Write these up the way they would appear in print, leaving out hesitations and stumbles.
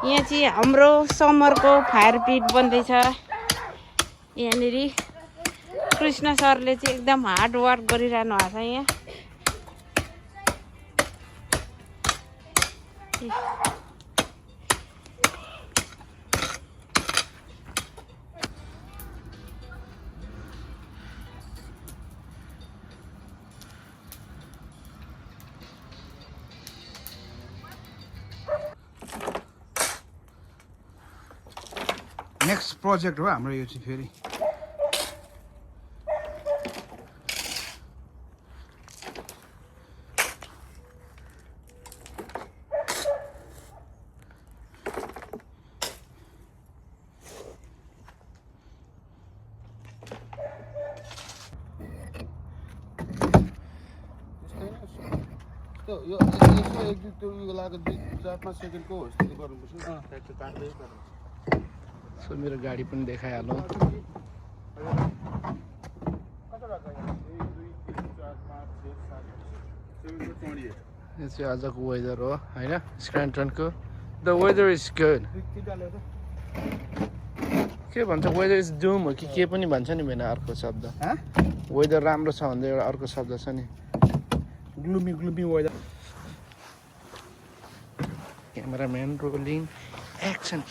यहाँ चाहिँ हाम्रो समरको फायर पिट बन्दैछ। यहाँनिर कृष्ण सरले चाहिँ एकदम हार्ड वर्क गरिरहनु भएको छ यहाँ। नेक्स्ट प्रोजेक्ट हो हाम्रो यो चाहिँ फेरि यो यसो एक दुई उयो लाग्यो 4-5 सेकेन्डको हो यस्तो गर्नुपर्छ ट्र्याक्टर काट्दै गर्नु। सो मेरो गाडी पनि देखाइहालौँ। कता लाग्छ यहाँ 1 2 3 4 5 6 7 728 यो चाहिँ आजको वेदर हो हैन स्क्रान्टनको। The weather is good. के भन्छ वेदर इज डुम हो कि के पनि भन्छ नि भएन अर्को शब्द। वेदर राम्रो छ भन्दा एउटा अर्को शब्द छ नि gloomy weather. Cameraman rolling action.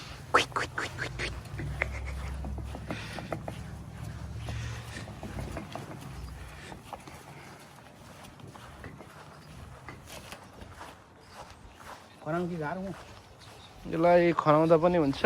यसलाई खनाउँदा पनि हुन्छ।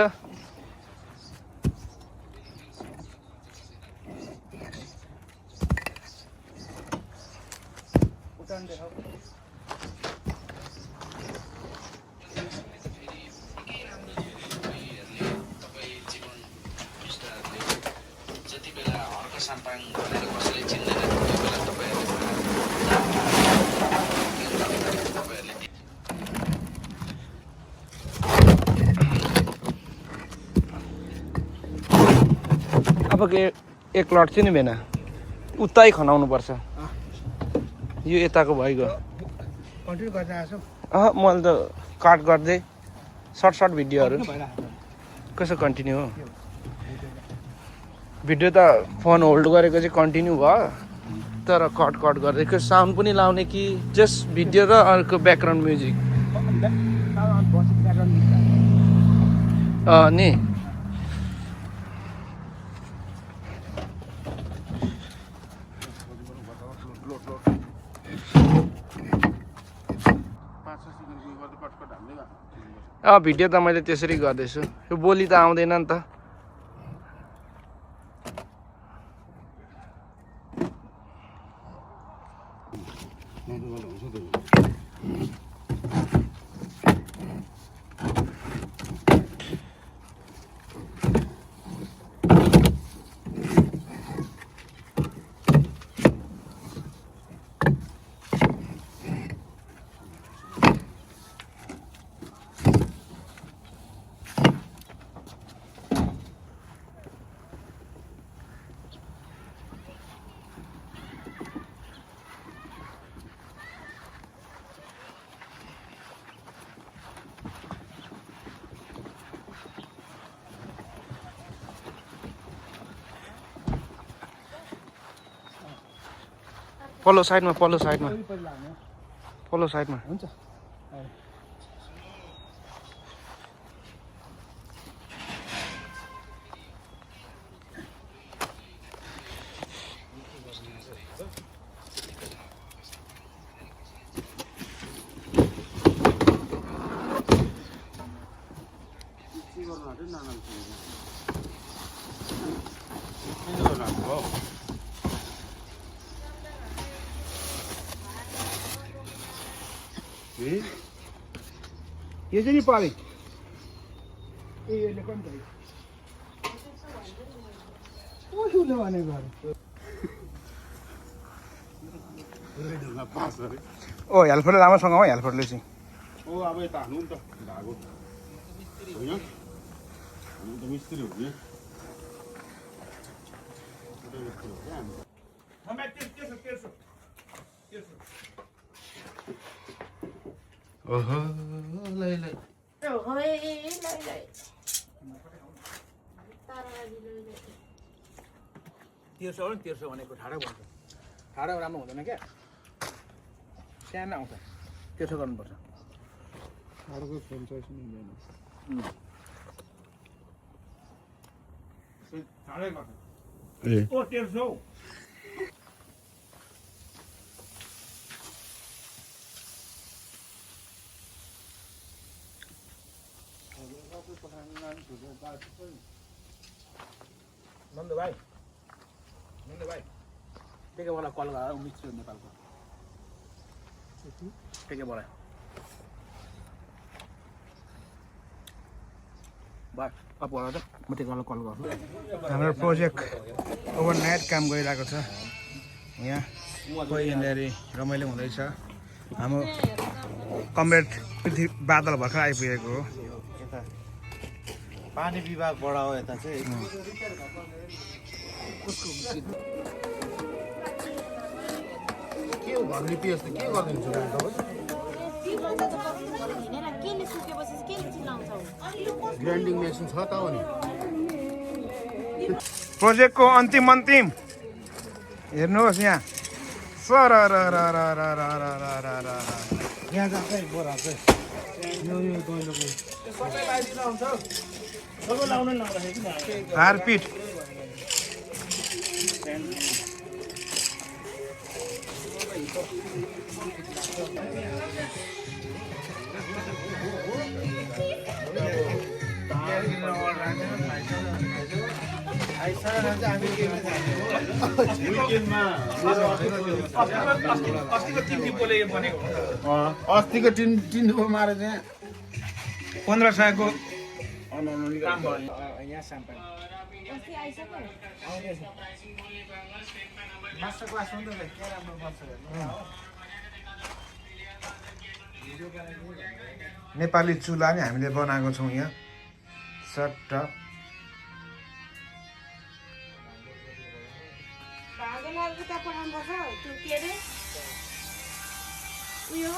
अब एक लट चाहिँ नि भएन उतै खनाउनु पर्छ। यो यताको भइगयो। कन्टिन्यू गर्दै आछौ? मैले त काट गर्दै सर्ट भिडियोहरू कसो कन्टिन्यू हो? भिडियो त फोन होल्ड गरेको चाहिँ कन्टिन्यू भयो तर कट गर्दैको साउन्ड पनि लाउने कि जस्ट भिडियो र अर्को ब्याकग्राउन्ड म्युजिक नि भिडियो त मैले त्यसरी गर्दैछु। यो बोली त आउँदैन नि त। पल्लो साइडमा हुन्छ। यो चाहिँ नि पाले यसले कम गरे ओले भनेको ओ हेल्परले राम्रोसँग हो हेल्परले चाहिँ ओ अब यता हान्नु नि त धागो होइन हामी त मिस्त्री हो नि ओहो लै होय लै लै ताराबाजी लै लै तेर्सो भनेको ठाडो भन्छ ठाडो राम्रो हुँदैन क्या सानो आउँछ तेर्सो गर्नुपर्छ अर्को फ्रेन्चाइज हुँदैन ठाडै गर्छ ए ओ तेर्सो नन्द भाइ टेकेवाला कल गरेर मिस्त्री हो नेपालको टेकेवाला भाइ अब होला त म टेकेवाला कल गर्छु हाम्रो प्रोजेक्ट ओभरनाइट काम गरिरहेको छ यहाँ कोही यहाँनिर रमाइलो हुँदैछ हाम्रो कमरेड पृथ्वी बादल भर्खर आइपुगेको हो पानी विभागबाट हो यता चाहिँ के हो भन्ने पिएस त के गरिदिन्छु ग्राइन्डिङ मेसिन छ त हो नि प्रोजेक्टको अन्तिम हेर्नुहोस् यहाँ सर यहाँ जान्छ बोरा चाहिँ यो दैलोको हारपिट अस्तिको टिनको मारे चाहिँ 1500 को नेपाली चुला नि हामीले बनाएको छौँ यहाँ सट्ट भागेलाको त पठाउनु पर्छ त्यो के अरे उयो